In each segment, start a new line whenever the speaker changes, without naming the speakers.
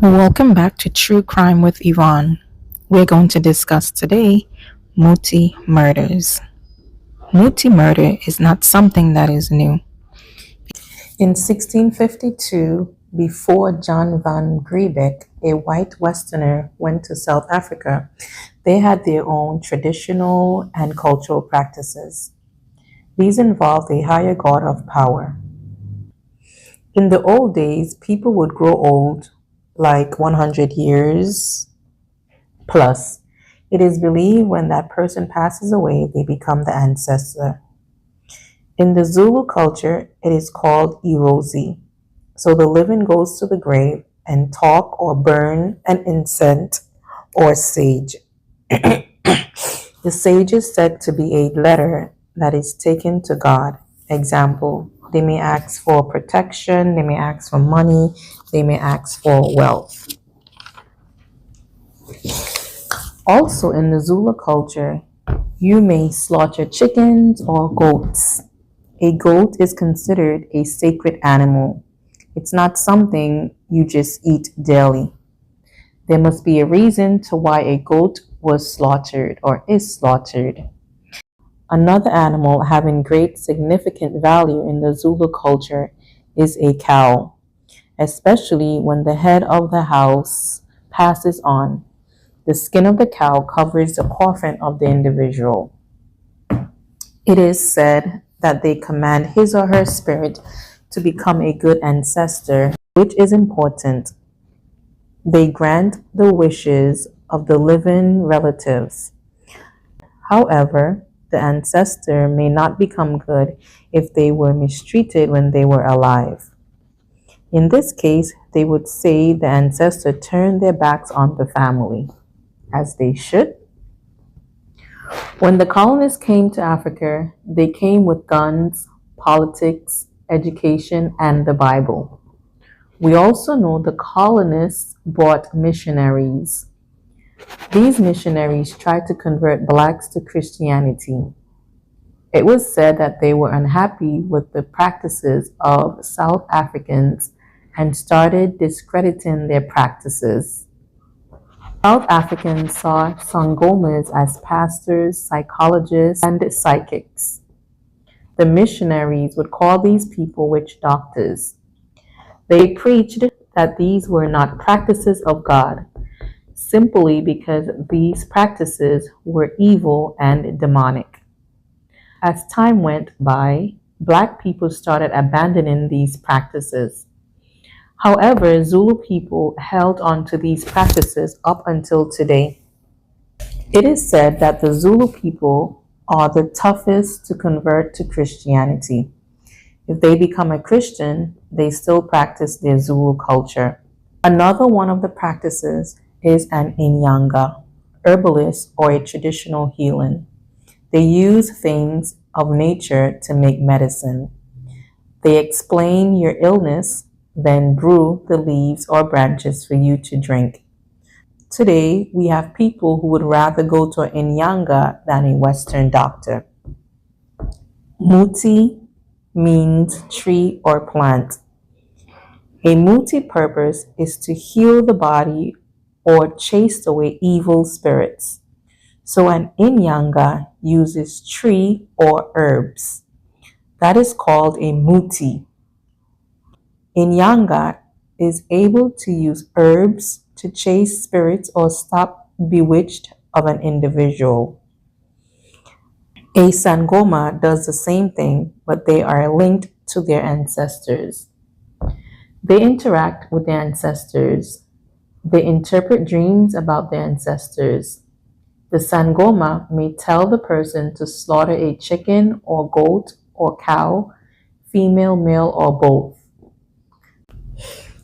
Welcome back to True Crime with Yvonne. We're going to discuss today Muti murders. Muti murder is not something that is new. In 1652, before John van Riebeeck, a white Westerner, went to South Africa, they had their own traditional and cultural practices. These involved a higher god of power. In the old days, people would grow old, like 100 years plus. It is believed when that person passes away, they become the ancestor. In the Zulu culture, it is called erosi. So the living goes to the grave and talk or burn an incense or sage. The sage is said to be a letter that is taken to God. Example, they may ask for protection, they may ask for money, they may ask for wealth. Also in the Zulu culture, you may slaughter chickens or goats. A goat is considered a sacred animal. It's not something you just eat daily. There must be a reason to why a goat was slaughtered or is slaughtered. Another animal having great significant value in the Zulu culture is a cow, especially when the head of the house passes on. The skin of the cow covers the coffin of the individual. It is said that they command his or her spirit to become a good ancestor, which is important. They grant the wishes of the living relatives. However, the ancestor may not become good if they were mistreated when they were alive. In this case, they would say the ancestor turned their backs on the family, as they should. When the colonists came to Africa, they came with guns, politics, education, and the Bible. We also know the colonists brought missionaries. These missionaries tried to convert blacks to Christianity. It was said that they were unhappy with the practices of South Africans and started discrediting their practices. South Africans saw sangomas as pastors, psychologists, and psychics. The missionaries would call these people witch doctors. They preached that these were not practices of God, simply because these practices were evil and demonic. As time went by, black people started abandoning these practices. However, Zulu people held on to these practices up until today. It is said that the Zulu people are the toughest to convert to Christianity. If they become a Christian, they still practice their Zulu culture. Another one of the practices is an inyanga, herbalist, or a traditional healing. They use things of nature to make medicine. They explain your illness, then brew the leaves or branches for you to drink. Today, we have people who would rather go to an inyanga than a Western doctor. Muti means tree or plant. A muti purpose is to heal the body or chase away evil spirits. So an inyanga uses tree or herbs. That is called a muti. Inyanga is able to use herbs to chase spirits or stop bewitched of an individual. A sangoma does the same thing, but they are linked to their ancestors. They interact with their ancestors. They interpret dreams about their ancestors. The sangoma may tell the person to slaughter a chicken or goat or cow, female, male, or both.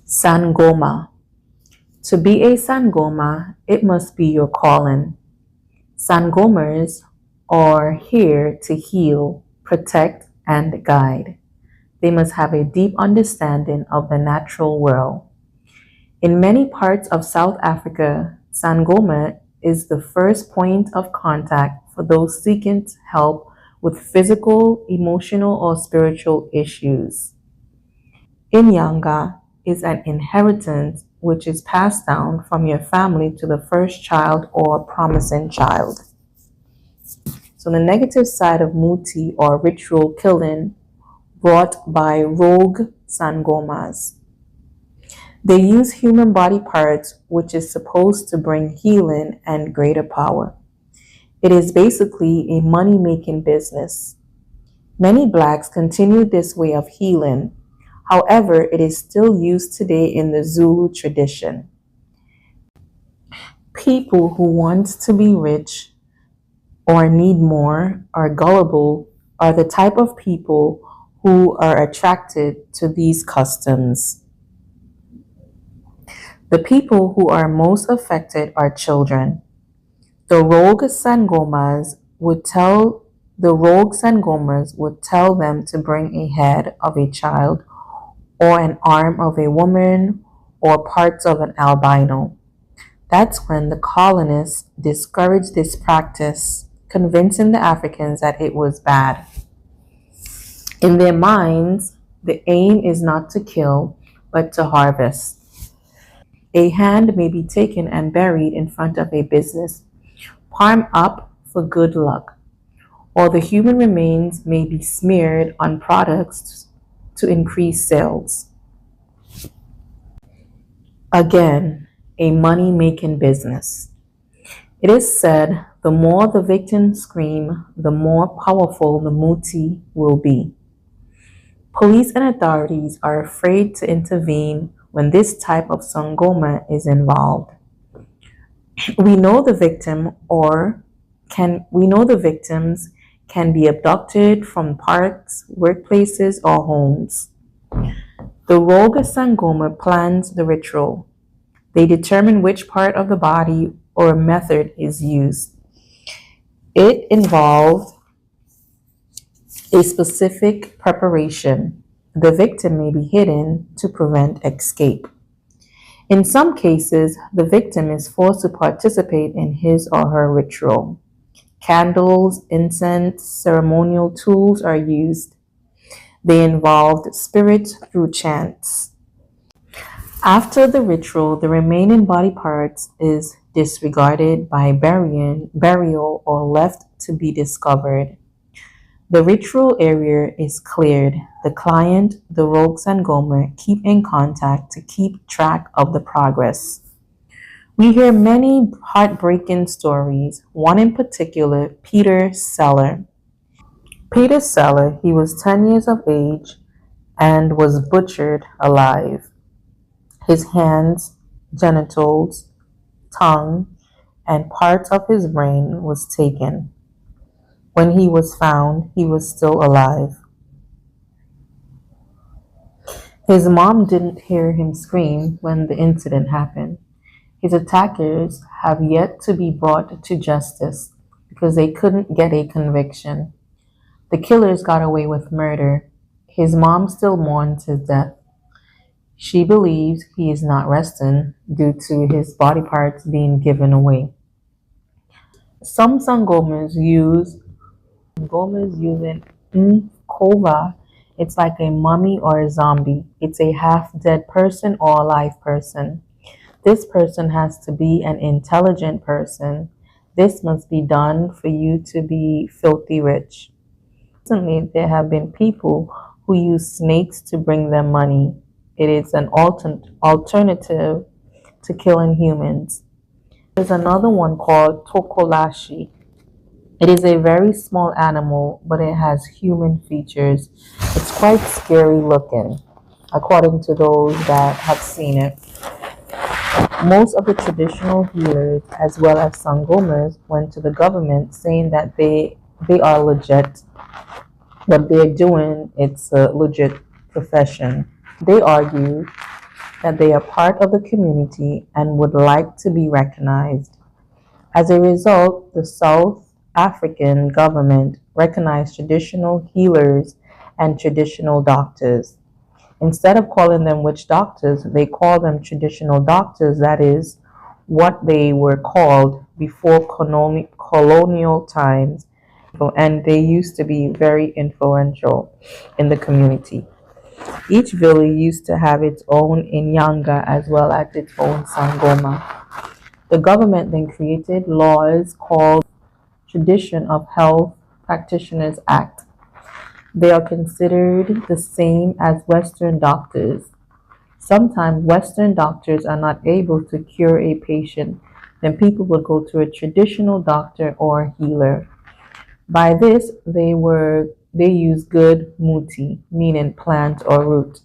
Sangoma. To be a sangoma, it must be your calling. Sangomas are here to heal, protect, and guide. They must have a deep understanding of the natural world. In many parts of South Africa, sangoma is the first point of contact for those seeking help with physical, emotional, or spiritual issues. Inyanga is an inheritance which is passed down from your family to the first child or promising child. So the negative side of Muti or ritual killing brought by rogue Sangomas. They use human body parts, which is supposed to bring healing and greater power. It is basically a money making business. Many blacks continue this way of healing. However, it is still used today in the Zulu tradition. People who want to be rich or need more or gullible are the type of people who are attracted to these customs. The people who are most affected are children. The rogue Sangomas would tell them to bring a head of a child or an arm of a woman or parts of an albino. That's when the colonists discouraged this practice, convincing the Africans that it was bad. In their minds, the aim is not to kill, but to harvest. A hand may be taken and buried in front of a business, palm up for good luck, or the human remains may be smeared on products to increase sales. Again, a money-making business. It is said the more the victims scream, the more powerful the Muti will be. Police and authorities are afraid to intervene when this type of Sangoma is involved. We know the victims can be abducted from parks, workplaces, or homes. The rogue Sangoma plans the ritual. They determine which part of the body or method is used. It involves a specific preparation. The victim may be hidden to prevent escape. In some cases, the victim is forced to participate in his or her ritual. Candles, incense, ceremonial tools are used. They involved spirits through chants. After the ritual, the remaining body parts is disregarded by burial or left to be discovered. The ritual area is cleared. The client, the rogue Sangoma, keep in contact to keep track of the progress. We hear many heartbreaking stories, one in particular, Peter Seller. Peter Seller, he was 10 years of age and was butchered alive. His hands, genitals, tongue, and parts of his brain was taken. When he was found, he was still alive. His mom didn't hear him scream when the incident happened. His attackers have yet to be brought to justice because they couldn't get a conviction. The killers got away with murder. His mom still mourns his death. She believes he is not resting due to his body parts being given away. Some Sangomas use an Nkova. It's like a mummy or a zombie. It's a half-dead person or a live person. This person has to be an intelligent person. This must be done for you to be filthy rich. Recently, there have been people who use snakes to bring them money. It is an alternative to killing humans. There's another one called Tokolashi. It is a very small animal, but it has human features. It's quite scary looking, according to those that have seen it. Most of the traditional healers, as well as Sangomas, went to the government saying that they are legit. What they're doing, it's a legit profession. They argue that they are part of the community and would like to be recognized. As a result, the South African government recognized traditional healers and traditional doctors. Instead of calling them witch doctors, they call them traditional doctors. That is what they were called before colonial times, and they used to be very influential in the community. Each village used to have its own Inyanga as well as its own Sangoma. The government then created laws called Tradition of Health Practitioners Act. They are considered the same as Western doctors. Sometimes Western doctors are not able to cure a patient, then people would go to a traditional doctor or healer. By this, they use good muti, meaning plant or root.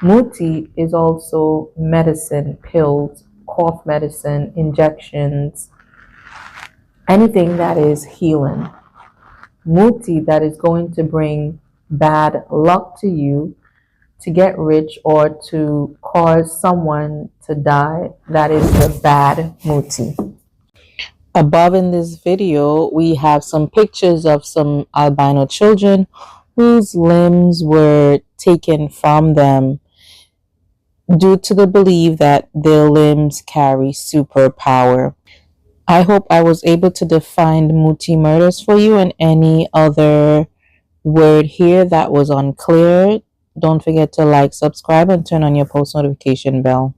Muti is also medicine, pills, cough medicine, injections, anything that is healing. Muti that is going to bring bad luck to you, to get rich, or to cause someone to die. That is the bad muti. Above in this video, we have some pictures of some albino children whose limbs were taken from them due to the belief that their limbs carry superpower. I hope I was able to define Muti murders for you, and any other word here that was unclear. Don't forget to like, subscribe, and turn on your post notification bell.